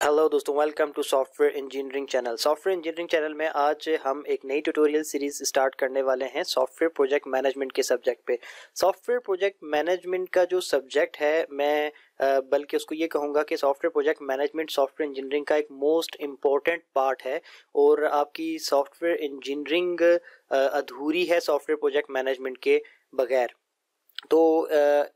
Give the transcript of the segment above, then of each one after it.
Hello दोस्तों, welcome to software engineering channel. Software engineering channel में आज हम एक नई ट्यूटोरियल सीरीज स्टार्ट करने वाले हैं सॉफ्टवेयर प्रोजेक्ट मैनेजमेंट के सब्जेक्ट पे। सॉफ्टवेयर प्रोजेक्ट मैनेजमेंट का जो सब्जेक्ट है, मैं बल्कि उसको ये कहूँगा कि software project management software engineering का एक मोस्ट इम्पॉर्टेंट पार्ट है। और आपकी सॉफ्टवेयर इंजीनियरिंग अधूरी है सॉफ्टवेयर प्रोजेक्ट मैनेजमेंट के बगैर। तो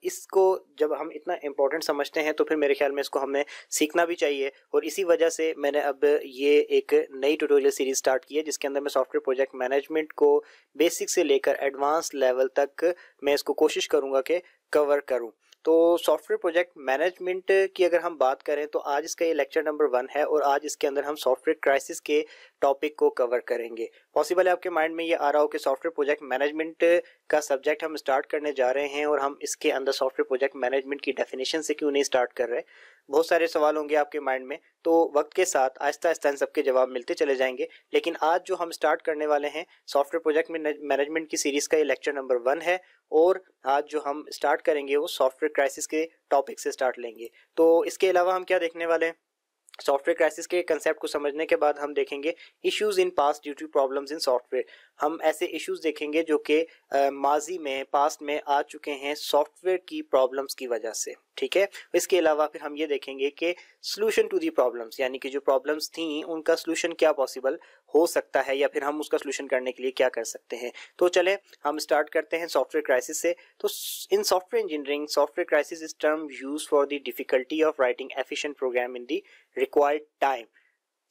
इसको जब हम इतना इम्पोर्टेंट समझते हैं तो फिर मेरे ख्याल में इसको हमें सीखना भी चाहिए। और इसी वजह से मैंने अब ये एक नई ट्यूटोरियल सीरीज स्टार्ट की है जिसके अंदर मैं सॉफ्टवेयर प्रोजेक्ट मैनेजमेंट को बेसिक से लेकर एडवांस लेवल तक मैं इसको कोशिश करूँगा कि कवर करूँ। तो सॉफ्टवेयर प्रोजेक्ट मैनेजमेंट की अगर हम बात करें तो आज इसका ये लेक्चर नंबर 1 है और आज इसके अंदर हम सॉफ्टवेयर क्राइसिस के टॉपिक को कवर करेंगे। पॉसिबल है आपके माइंड में ये आ रहा हो कि सॉफ्टवेयर प्रोजेक्ट मैनेजमेंट का सब्जेक्ट हम स्टार्ट करने जा रहे हैं और हम इसके अंदर सॉफ्टवेयर प्रोजेक्ट मैनेजमेंट की डेफिनेशन से क्यों नहीं स्टार्ट कर रहे। बहुत सारे सवाल होंगे आपके माइंड में, तो वक्त के साथ आहिस्ता आहिस्ता इन सबके जवाब मिलते चले जाएंगे। लेकिन आज जो हम स्टार्ट करने वाले हैं सॉफ्टवेयर प्रोजेक्ट मैनेजमेंट की सीरीज का ये लेक्चर नंबर 1 है और आज जो हम स्टार्ट करेंगे वो सॉफ्टवेयर क्राइसिस के टॉपिक से स्टार्ट लेंगे। तो इसके अलावा हम क्या देखने वाले हैं, सॉफ्टवेयर क्राइसिस के कंसेप्ट को समझने के बाद हम देखेंगे issues in past due to problems in software. हम ऐसे इश्यूज देखेंगे जो कि माजी में पास्ट में आ चुके हैं सॉफ्टवेयर की प्रॉब्लम्स की वजह से। ठीक है, इसके अलावा फिर हम ये देखेंगे कि सॉल्यूशन टू दी प्रॉब्लम्स, यानी कि जो प्रॉब्लम्स थी उनका सॉल्यूशन क्या पॉसिबल हो सकता है या फिर हम उसका सॉल्यूशन करने के लिए क्या कर सकते हैं। तो चले हम स्टार्ट करते हैं सॉफ्टवेयर क्राइसिस से। तो in software engineering software crisis is term used for the difficulty of writing efficient program in the required time.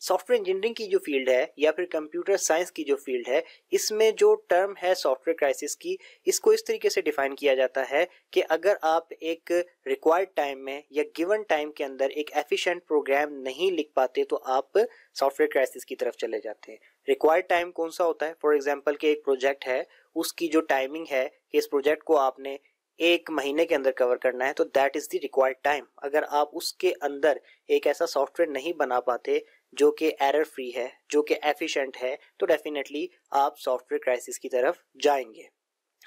Software engineering की जो फील्ड है या फिर कंप्यूटर साइंस की जो फील्ड है, इसमें जो टर्म है सॉफ्टवेयर क्राइसिस की, इसको इस तरीके से डिफाइन किया जाता है कि अगर आप एक रिक्वायर्ड टाइम में या गिवन टाइम के अंदर एक एफिशिएंट प्रोग्राम नहीं लिख पाते तो आप सॉफ्टवेयर क्राइसिस की तरफ चले जाते हैं। रिक्वायर्ड टाइम कौन सा होता है? फॉर एग्जाम्पल कि एक प्रोजेक्ट है, उसकी जो टाइमिंग है कि इस प्रोजेक्ट को आपने 1 महीने के अंदर कवर करना है, तो that is the required time. अगर आप उसके अंदर एक ऐसा सॉफ्टवेयर नहीं बना पाते जो कि एरर फ्री है, जो कि एफिशिएंट है, तो डेफिनेटली आप सॉफ्टवेयर क्राइसिस की तरफ जाएंगे।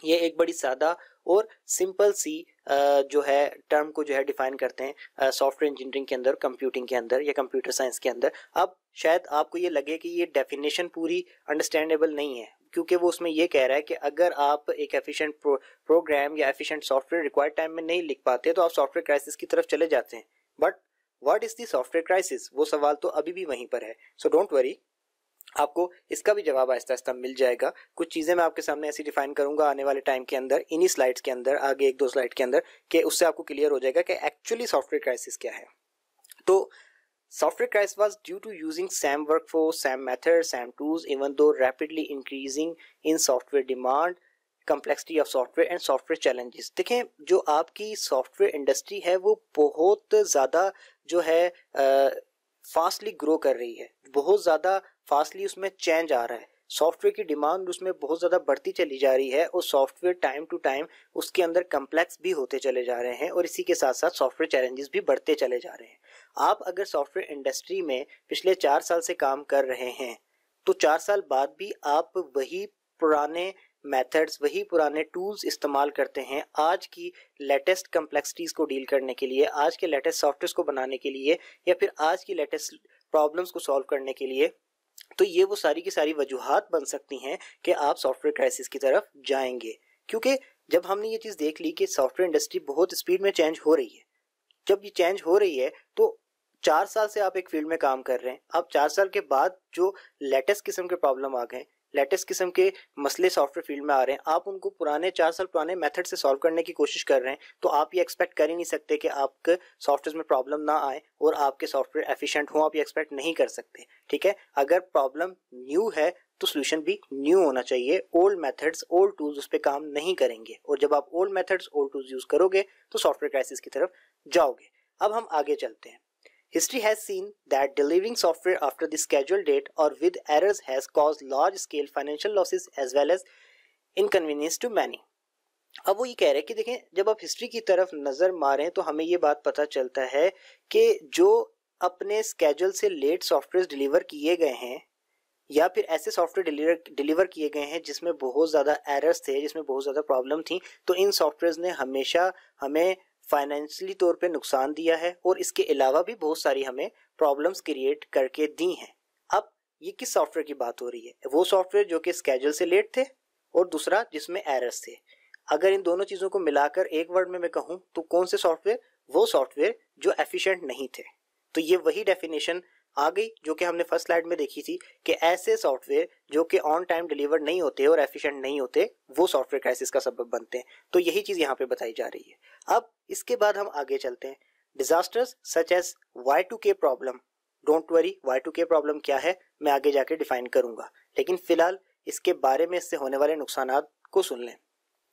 ये एक बड़ी सादा और सिंपल सी जो है टर्म को जो है डिफाइन करते हैं सॉफ्टवेयर इंजीनियरिंग के अंदर, कंप्यूटिंग के अंदर या कंप्यूटर साइंस के अंदर। अब शायद आपको ये लगे कि ये डेफिनेशन पूरी अंडरस्टैंडेबल नहीं है, क्योंकि वो उसमें ये कह रहा है कि अगर आप एक एफिशिएंट प्रोग्राम या एफिशिएंट सॉफ्टवेयर रिक्वायर्ड टाइम में नहीं लिख पाते तो आप सॉफ्टवेयर क्राइसिस की तरफ चले जाते हैं। But what is the software crisis, वो सवाल तो अभी भी वहीं पर है। सो डोंट वरी, आपको इसका भी जवाब आहिस्ता आहिस्ता मिल जाएगा। कुछ चीजें मैं आपके सामने ऐसी डिफाइन करूंगा आने वाले टाइम के अंदर, इन्हीं स्लाइड्स के अंदर, आगे 1-2 स्लाइड के अंदर, कि उससे आपको क्लियर हो जाएगा कि एक्चुअली सॉफ्टवेयर क्राइसिस क्या है। तो software crisis was due to using SAM workflow, SAM methods, SAM tools, even though rapidly increasing in software demand, complexity of software and software challenges। देखें, जो आपकी सॉफ्टवेयर इंडस्ट्री है वो बहुत ज़्यादा जो है फास्टली ग्रो कर रही है, बहुत ज़्यादा फास्टली उसमें चेंज आ रहा है, सॉफ्टवेयर की डिमांड उसमें बहुत ज़्यादा बढ़ती चली जा रही है और सॉफ्टवेयर टाइम टू टाइम उसके अंदर कम्प्लेक्स भी होते चले जा रहे हैं और इसी के साथ साथ सॉफ्टवेयर चैलेंजेस भी बढ़ते चले जा रहे हैं। आप अगर सॉफ्टवेयर इंडस्ट्री में पिछले 4 साल से काम कर रहे हैं तो 4 साल बाद भी आप वही पुराने मेथड्स, वही पुराने टूल्स इस्तेमाल करते हैं आज की लेटेस्ट कम्प्लेक्सिटीज़ को डील करने के लिए, आज के लेटेस्ट सॉफ्टवेयर को बनाने के लिए या फिर आज की लेटेस्ट प्रॉब्लम्स को सॉल्व करने के लिए। तो ये वो सारी की सारी वजूहात बन सकती हैं कि आप सॉफ्टवेयर क्राइसिस की तरफ जाएंगे। क्योंकि जब हमने ये चीज़ देख ली कि सॉफ्टवेयर इंडस्ट्री बहुत स्पीड में चेंज हो रही है, जब ये चेंज हो रही है तो 4 साल से आप एक फील्ड में काम कर रहे हैं, अब 4 साल के बाद जो लेटेस्ट किस्म के प्रॉब्लम आ गए, लेटेस्ट किस्म के मसले सॉफ्टवेयर फील्ड में आ रहे हैं, आप उनको पुराने 4 साल पुराने मेथड से सॉल्व करने की कोशिश कर रहे हैं, तो आप ये एक्सपेक्ट कर ही नहीं सकते कि आपके सॉफ्टवेयर में प्रॉब्लम ना आए और आपके सॉफ्टवेयर एफिशिएंट हो। आप ये एक्सपेक्ट नहीं कर सकते। ठीक है, अगर प्रॉब्लम न्यू है तो सोल्यूशन भी न्यू होना चाहिए। ओल्ड मेथड्स, ओल्ड टूल्स उस पर काम नहीं करेंगे और जब आप old methods, old tools use करोगे तो सॉफ्टवेयर क्राइसिस की तरफ जाओगे। अब हम आगे चलते हैं। History has seen that delivering software after the scheduled date or with errors has caused large-scale financial losses as well as inconvenience to many। अब वो ये कह रहे हैं कि देखें, जब आप हिस्ट्री की तरफ नज़र मारें तो हमें ये बात पता चलता है कि जो अपने स्केड्यूल से लेट सॉफ्टवेयर डिलीवर किए गए हैं या फिर ऐसे सॉफ्टवेयर डिलीवर किए गए हैं जिसमें बहुत ज़्यादा एरर्स थे, जिसमें बहुत ज़्यादा प्रॉब्लम थी, तो इन सॉफ्टवेयर्स ने हमेशा हमें फाइनेंशियली तौर पे नुकसान दिया है और इसके अलावा भी बहुत सारी हमें प्रॉब्लम्स क्रिएट करके दी हैं। अब ये किस सॉफ्टवेयर की बात हो रही है? वो सॉफ्टवेयर जो कि स्केड्यूल से लेट थे और दूसरा जिसमें एरर्स थे। अगर इन दोनों चीज़ों को मिलाकर एक वर्ड में मैं कहूँ तो कौन से सॉफ्टवेयर? वो सॉफ्टवेयर जो एफिशिएंट नहीं थे। तो ये वही डेफिनेशन आ गई जो कि हमने फर्स्ट स्लाइड में देखी थी कि ऐसे सॉफ्टवेयर जो कि ऑन टाइम डिलीवर नहीं होते और एफिशिएंट नहीं होते वो सॉफ्टवेयर क्राइसिस का सबब बनते हैं। तो यही चीज़ यहाँ पे बताई जा रही है। अब इसके बाद हम आगे चलते हैं। Disasters such as Y2K problem. Don't worry, Y2K problem क्या है मैं आगे जाके डिफाइन करूंगा, लेकिन फिलहाल इसके बारे में इससे होने वाले नुकसानात को सुन लें।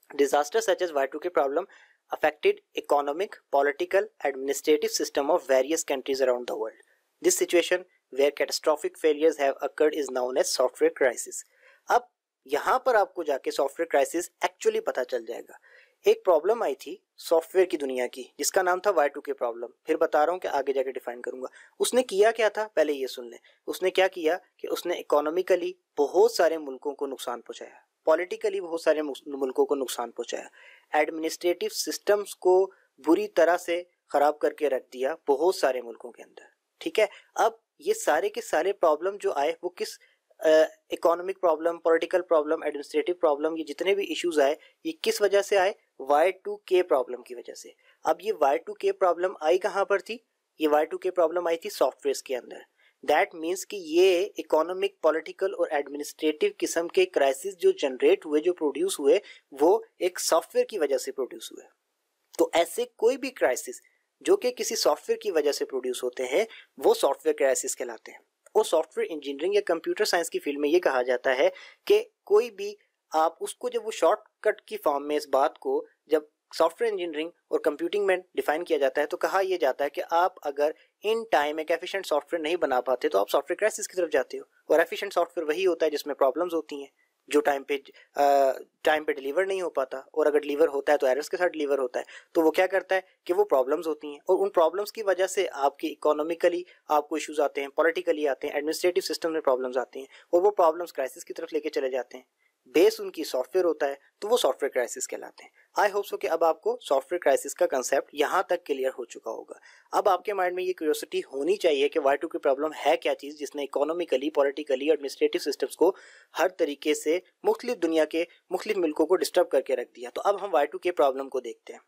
Disasters such as Y2K problem affected economic, political, administrative system of various countries around the world. This situation where catastrophic failures have occurred is known as software crisis. अब यहाँ पर आपको जाके सॉफ्टवेयर क्राइसिस एक्चुअली पता चल जाएगा। एक problem आई थी सॉफ्टवेयर की दुनिया की जिसका नाम था Y2K प्रॉब्लम। फिर बता रहा हूँ कि आगे जाके डिफाइन करूंगा। उसने किया क्या था पहले ये सुन लें। उसने क्या किया कि उसने इकोनॉमिकली बहुत सारे मुल्कों को नुकसान पहुंचाया, पॉलिटिकली बहुत सारे मुल्कों को नुकसान पहुंचाया, एडमिनिस्ट्रेटिव सिस्टम्स को बुरी तरह से खराब करके रख दिया बहुत सारे मुल्कों के अंदर। ठीक है, अब ये सारे के सारे प्रॉब्लम जो आए वो किस economic problem, political problem, administrative problem, ये जितने भी इश्यूज आए ये किस वजह से आए? Y2K प्रॉब्लम की वजह से। अब ये Y2K प्रॉब्लम आई कहाँ पर थी? ये Y2K प्रॉब्लम आई थी सॉफ्टवेयर के अंदर। दैट मीन्स कि ये इकोनॉमिक, पॉलिटिकल और एडमिनिस्ट्रेटिव किस्म के क्राइसिस जो जनरेट हुए, जो प्रोड्यूस हुए, वो एक सॉफ्टवेयर की वजह से प्रोड्यूस हुए। तो ऐसे कोई भी क्राइसिस जो कि किसी सॉफ्टवेयर की वजह से प्रोड्यूस होते हैं वो सॉफ्टवेयर क्राइसिस कहलाते हैं। और सॉफ्टवेयर इंजीनियरिंग या कंप्यूटर साइंस की फील्ड में ये कहा जाता है कि कोई भी आप उसको जब वो शॉर्टकट की फॉर्म में इस बात को जब सॉफ्टवेयर इंजीनियरिंग और कंप्यूटिंग में डिफाइन किया जाता है तो कहा यह जाता है कि आप अगर इन टाइम एक एफिशिएंट सॉफ्टवेयर नहीं बना पाते तो आप सॉफ्टवेयर क्राइसिस की तरफ जाते हो। और एफिशिएंट सॉफ्टवेयर वही होता है जिसमें प्रॉब्लम्स होती हैं, जो टाइम पे डिलीवर नहीं हो पाता, और अगर डिलीवर होता है तो एरर्स के साथ डिलीवर होता है। तो वो क्या करता है कि वो प्रॉब्लम्स होती हैं और उन प्रॉब्लम्स की वजह से आपकी इकोनॉमिकली आपको इश्यूज आते हैं, पॉलिटिकली आते हैं, एडमिनिस्ट्रेटिव सिस्टम में प्रॉब्लम्स आती हैं और वो प्रॉब्लम्स क्राइसिस की तरफ लेके चले जाते हैं। बेस उनकी सॉफ्टवेयर होता है तो वो सॉफ्टवेयर क्राइसिस कहलाते हैं। आई होप सो कि अब आपको सॉफ्टवेयर क्राइसिस का कंसेप्ट यहाँ तक क्लियर हो चुका होगा। अब आपके माइंड में ये क्यूरियोसिटी होनी चाहिए कि Y2K प्रॉब्लम है क्या चीज़ जिसने इकोनॉमिकली, पॉलिटिकली, एडमिनिस्ट्रेटिव सिस्टम्स को हर तरीके से मुख्तलिफ दुनिया के मुख्तलिफ मुल्कों को डिस्टर्ब करके रख दिया। तो अब हम Y2K प्रॉब्लम को देखते हैं।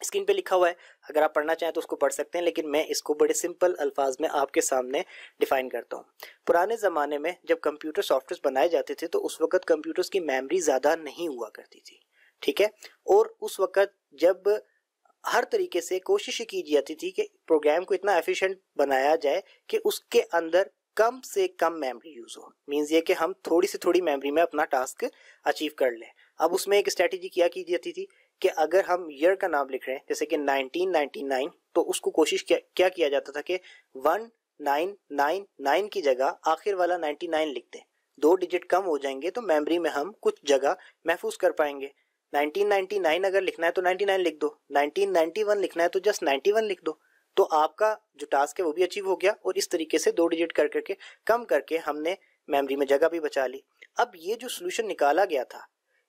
स्क्रीन पे लिखा हुआ है, अगर आप पढ़ना चाहें तो उसको पढ़ सकते हैं, लेकिन मैं इसको बड़े सिंपल अल्फाज में आपके सामने डिफाइन करता हूँ। पुराने ज़माने में जब कंप्यूटर सॉफ्टवेयर बनाए जाते थे तो उस वक्त कंप्यूटर्स की मेमोरी ज़्यादा नहीं हुआ करती थी। ठीक है, और उस वक्त जब हर तरीके से कोशिश की जाती थी कि प्रोग्राम को इतना एफिशिएंट बनाया जाए कि उसके अंदर कम से कम मेमोरी यूज़ हो। मीन्स ये कि हम थोड़ी से थोड़ी मेमोरी में अपना टास्क अचीव कर लें। अब उसमें एक स्ट्रैटेजी क्या की जाती थी कि अगर हम ईयर का नाम लिख रहे हैं जैसे कि 1999 तो उसको कोशिश क्या किया जाता था कि 1999 की जगह आखिर वाला 99 लिख दें। 2 डिजिट कम हो जाएंगे तो मेमोरी में हम कुछ जगह महफूज कर पाएंगे। 1999 अगर लिखना है तो 99 लिख दो, 1991 लिखना है तो जस्ट 91 लिख दो, तो आपका जो टास्क है वो भी अचीव हो गया। और इस तरीके से 2 डिजिट कर करके कम करके हमने मेमोरी में जगह भी बचा ली। अब ये जो सोल्यूशन निकाला गया था,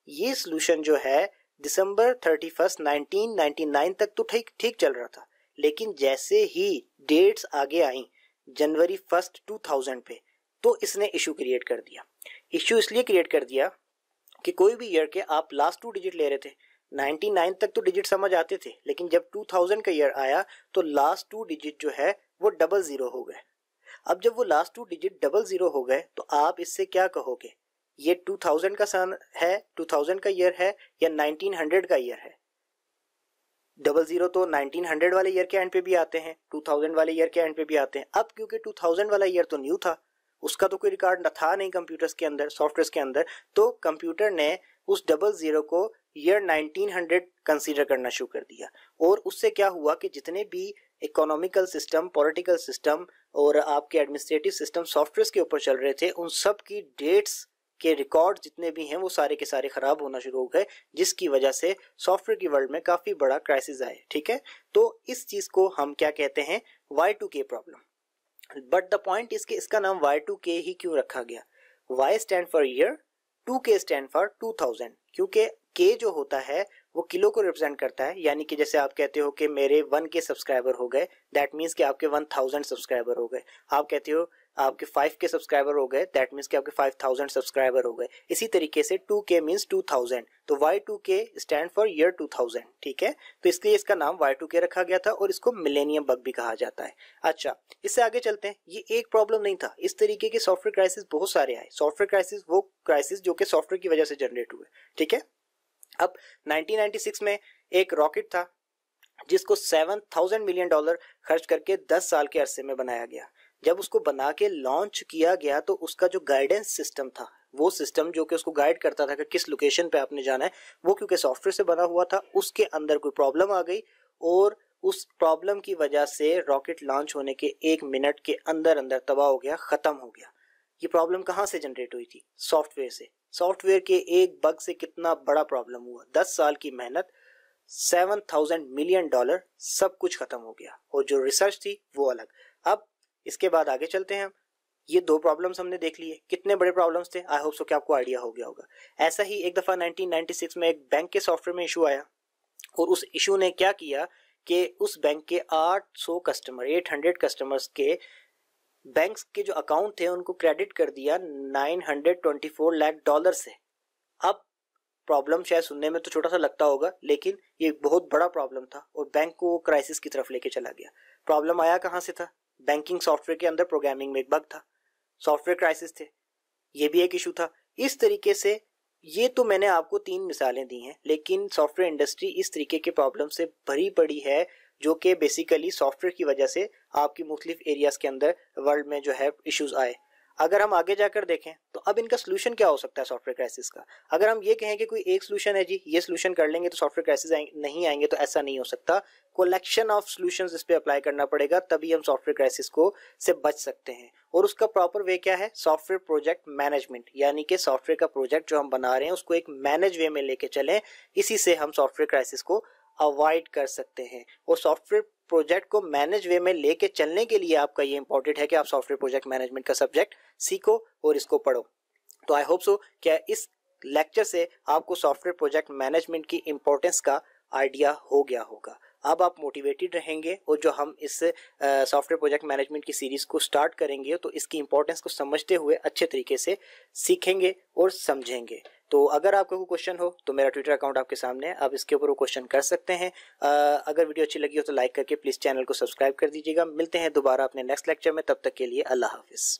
ये सोल्यूशन जो है दिसंबर 31 1999 तक तो ठीक चल रहा था, लेकिन जैसे ही डेट्स आगे आई जनवरी 1 2000 पे तो इसने इशू क्रिएट कर दिया। इशू इसलिए क्रिएट कर दिया कि कोई भी ईयर के आप लास्ट 2 डिजिट ले रहे थे। 99 तक तो डिजिट समझ आते थे, लेकिन जब 2000 का ईयर आया तो लास्ट 2 डिजिट जो है वो 00 हो गए। अब जब वो लास्ट 2 डिजिट 00 हो गए तो आप इससे क्या कहोगे? ये 2000 का सन है, 2000 का ईयर है या 1900 का ईयर है? 00 तो 1900 वाले ईयर के एंड पे भी आते हैं, 2000 वाले ईयर के एंड पे भी आते हैं। अब क्योंकि 2000 वाला ईयर तो न्यू था, उसका तो कोई रिकॉर्ड था नहीं कंप्यूटर्स के अंदर, सॉफ्टवेयर के अंदर, तो कंप्यूटर ने उस 00 को ईयर 1900 कंसीडर करना शुरू कर दिया। और उससे क्या हुआ कि जितने भी इकोनॉमिकल सिस्टम, पॉलिटिकल सिस्टम और आपके एडमिनिस्ट्रेटिव सिस्टम सॉफ्टवेयर के ऊपर चल रहे थे, उन सब की डेट्स के रिकॉर्ड जितने भी हैं वो सारे के सारे खराब होना शुरू हो गए, जिसकी वजह से सॉफ्टवेयर की वर्ल्ड में काफी बड़ा क्राइसिस आए। ठीक है, तो इस चीज को हम क्या कहते हैं? Y2K problem. But the point is कि इसका नाम Y2K ही क्यों रखा गया? Y stand for year, 2K stand for 2000, क्योंकि K जो होता है वो किलो को रिप्रेजेंट करता है, यानी कि जैसे आप कहते हो कि मेरे 1K सब्सक्राइबर हो गए, दैट मीन्स कि आपके 1000 सब्सक्राइबर हो गए। आप कहते हो आपके 5K सब्सक्राइबर हो गए, दैट मीन्स कि आपके 5000 सब्सक्राइबर हो गए। इसी तरीके से 2K मीन्स 2000, तो Y2K स्टैंड फॉर ईयर 2000, ठीक है। तो इसलिए इसका नाम Y2K रखा गया था और इसको मिलेनियम बग भी कहा जाता है। अच्छा, इससे आगे चलते हैं। ये एक प्रॉब्लम नहीं था, इस तरीके के सॉफ्टवेयर क्राइसिस बहुत सारे आए। सॉफ्टवेयर क्राइसिस वो क्राइसिस जो कि सॉफ्टवेयर की वजह से जनरेट हुए, ठीक है। अब 1996 में एक रॉकेट था जिसको $7000 मिलियन खर्च करके 10 साल के अरसे में बनाया गया। जब उसको बना के लॉन्च किया गया तो उसका जो गाइडेंस सिस्टम था, वो सिस्टम जो कि उसको गाइड करता था कि किस लोकेशन पे आपने जाना है, वो क्योंकि सॉफ्टवेयर से बना हुआ था, उसके अंदर कोई प्रॉब्लम आ गई और उस प्रॉब्लम की वजह से रॉकेट लॉन्च होने के 1 मिनट के अंदर अंदर तबाह हो गया, खत्म हो गया। ये प्रॉब्लम कहाँ से जनरेट हुई थी? सॉफ्टवेयर से। सॉफ्टवेयर के एक बग से कितना बड़ा प्रॉब्लम हुआ। 10 साल की मेहनत, $7000 मिलियन, सब कुछ खत्म हो गया। और जो रिसर्च थी वो अलग। अब इसके बाद आगे चलते हैं हम। ये दो प्रॉब्लम्स हमने देख लिए, कितने बड़े प्रॉब्लम्स थे। आई होप सो कि आपको आइडिया हो गया होगा। ऐसा ही एक दफा 1996 में एक बैंक के सॉफ्टवेयर में इशू आया और उस इशू ने क्या किया कि उस बैंक के 800 कस्टमर्स के बैंक्स के जो अकाउंट थे उनको क्रेडिट कर दिया $924 लाख से। अब प्रॉब्लम शायद सुनने में तो छोटा सा लगता होगा, लेकिन ये बहुत बड़ा प्रॉब्लम था और बैंक को क्राइसिस की तरफ लेके चला गया। प्रॉब्लम आया कहां से था? बैंकिंग सॉफ्टवेयर के अंदर प्रोग्रामिंग में एक बग था, सॉफ्टवेयर क्राइसिस थे, ये भी एक इशू था। इस तरीके से ये तो मैंने आपको 3 मिसालें दी हैं, लेकिन सॉफ्टवेयर इंडस्ट्री इस तरीके के प्रॉब्लम से भरी पड़ी है जो कि बेसिकली सॉफ्टवेयर की वजह से आपकी मुख्तलिफ एरियाज के अंदर वर्ल्ड में जो है इश्यूज आए। अगर हम आगे जाकर देखें तो अब इनका सोल्यूशन क्या हो सकता है सॉफ्टवेयर क्राइसिस का? अगर हम ये कहें कि कोई एक सोल्यूशन है जी, ये सोल्यूशन कर लेंगे तो सॉफ्टवेयर क्राइसिस नहीं आएंगे, तो ऐसा नहीं हो सकता। कलेक्शन ऑफ सॉल्यूशंस इस पे अप्लाई करना पड़ेगा, तभी हम सॉफ्टवेयर क्राइसिस को से बच सकते हैं। और उसका प्रॉपर वे क्या है? सॉफ्टवेयर प्रोजेक्ट मैनेजमेंट, यानी कि सॉफ्टवेयर का प्रोजेक्ट जो हम बना रहे हैं उसको एक मैनेज वे में लेके चलें। इसी से हम सॉफ्टवेयर क्राइसिस को अवॉइड कर सकते हैं। और सॉफ्टवेयर प्रोजेक्ट को मैनेज वे में लेके चलने के लिए आपका ये इंपॉर्टेंट है कि आप सॉफ्टवेयर प्रोजेक्ट मैनेजमेंट का सब्जेक्ट सीखो और इसको पढ़ो। तो आई होप सो क्या इस लेक्चर से आपको सॉफ्टवेयर प्रोजेक्ट मैनेजमेंट की इंपॉर्टेंस का आइडिया हो गया होगा। अब आप मोटिवेटेड रहेंगे और जो हम इस सॉफ्टवेयर प्रोजेक्ट मैनेजमेंट की सीरीज को स्टार्ट करेंगे तो इसकी इंपॉर्टेंस को समझते हुए अच्छे तरीके से सीखेंगे और समझेंगे। तो अगर आपका कोई क्वेश्चन हो तो मेरा ट्विटर अकाउंट आपके सामने है, आप इसके ऊपर वो क्वेश्चन कर सकते हैं। अगर वीडियो अच्छी लगी हो तो लाइक करके प्लीज़ चैनल को सब्सक्राइब कर दीजिएगा। मिलते हैं दोबारा अपने नेक्स्ट लेक्चर में, तब तक के लिए अल्लाह हाफिज़।